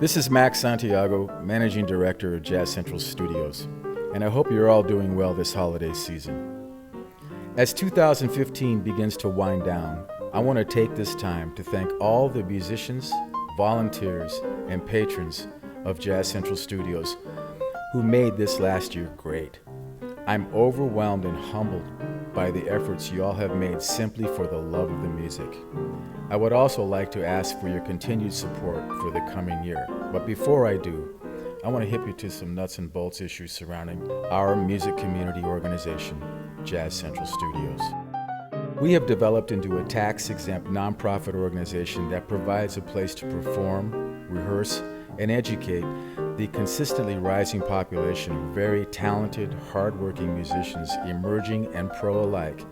This is Max Santiago, Managing Director of Jazz Central Studios, and I hope you're all doing well this holiday season. As 2015 begins to wind down, I want to take this time to thank all the musicians, volunteers, and patrons of Jazz Central Studios who made this last year great. I'm overwhelmed and humbled by the efforts you all have made simply for the love of the music. I would also like to ask for your continued support for the coming year. But before I do, I want to hit you to some nuts and bolts issues surrounding our music community organization, Jazz Central Studios. We have developed into a tax-exempt nonprofit organization that provides a place to perform, rehearse, and educate the consistently rising population of very talented, hardworking musicians, emerging and pro alike,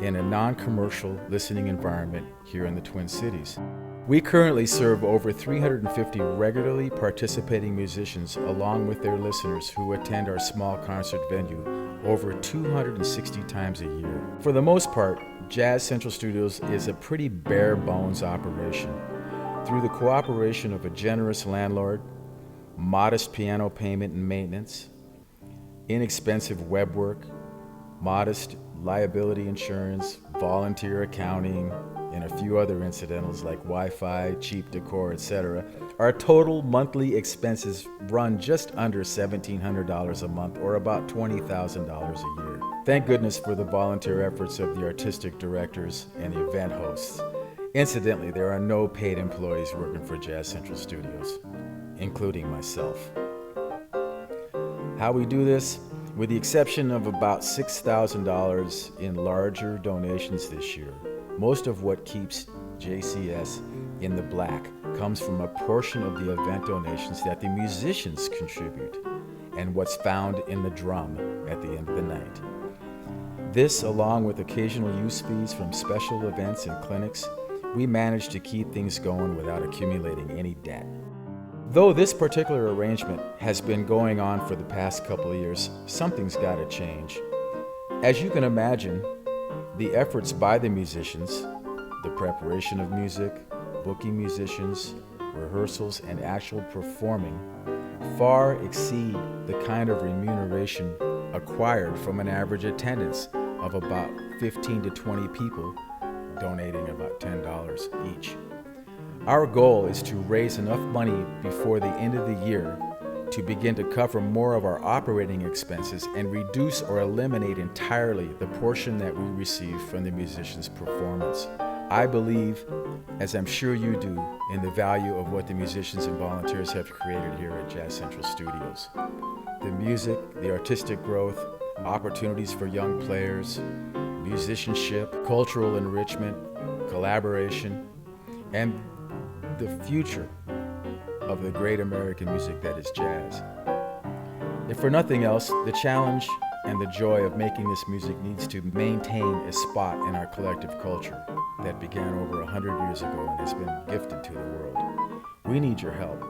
in a non-commercial listening environment here in the Twin Cities. We currently serve over 350 regularly participating musicians along with their listeners who attend our small concert venue over 260 times a year. For the most part, Jazz Central Studios is a pretty bare bones operation. Through the cooperation of a generous landlord, modest piano payment and maintenance, inexpensive web work, modest liability insurance, volunteer accounting, and a few other incidentals like Wi-Fi, cheap decor, etc., our total monthly expenses run just under $1,700 a month, or about $20,000 a year. Thank goodness for the volunteer efforts of the artistic directors and event hosts. Incidentally, there are no paid employees working for Jazz Central Studios, including myself. How we do this? With the exception of about $6,000 in larger donations this year, most of what keeps JCS in the black comes from a portion of the event donations that the musicians contribute and what's found in the drum at the end of the night. This, along with occasional use fees from special events and clinics, we manage to keep things going without accumulating any debt. Though this particular arrangement has been going on for the past couple of years, something's got to change. As you can imagine, the efforts by the musicians, the preparation of music, booking musicians, rehearsals, and actual performing far exceed the kind of remuneration acquired from an average attendance of about 15 to 20 people donating about $10 each. Our goal is to raise enough money before the end of the year to begin to cover more of our operating expenses and reduce or eliminate entirely the portion that we receive from the musicians' performance. I believe, as I'm sure you do, in the value of what the musicians and volunteers have created here at Jazz Central Studios. The music, the artistic growth, opportunities for young players, musicianship, cultural enrichment, collaboration, and the future of the great American music that is jazz. If for nothing else, the challenge and the joy of making this music needs to maintain a spot in our collective culture that began over 100 years ago and has been gifted to the world. We need your help.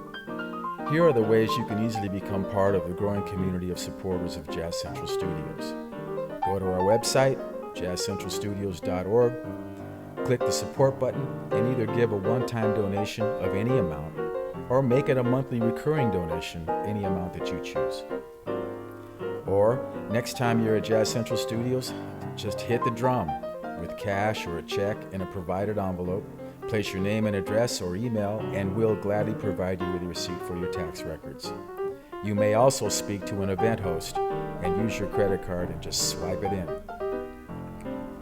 Here are the ways you can easily become part of the growing community of supporters of Jazz Central Studios. Go to our website, jazzcentralstudios.org, click the support button, and either give a one-time donation of any amount or make it a monthly recurring donation, any amount that you choose. Or next time you're at Jazz Central Studios, just hit the drum with cash or a check in a provided envelope, place your name and address or email, and we'll gladly provide you with a receipt for your tax records. You may also speak to an event host and use your credit card and just swipe it in.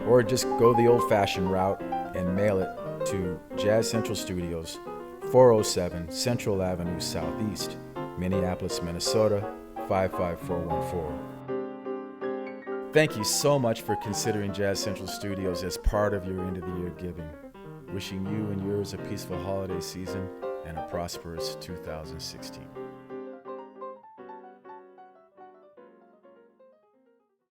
Or just go the old-fashioned route and mail it to Jazz Central Studios, 407 Central Avenue Southeast, Minneapolis, Minnesota, 55414. Thank you so much for considering Jazz Central Studios as part of your end-of-the-year giving. Wishing you and yours a peaceful holiday season and a prosperous 2016.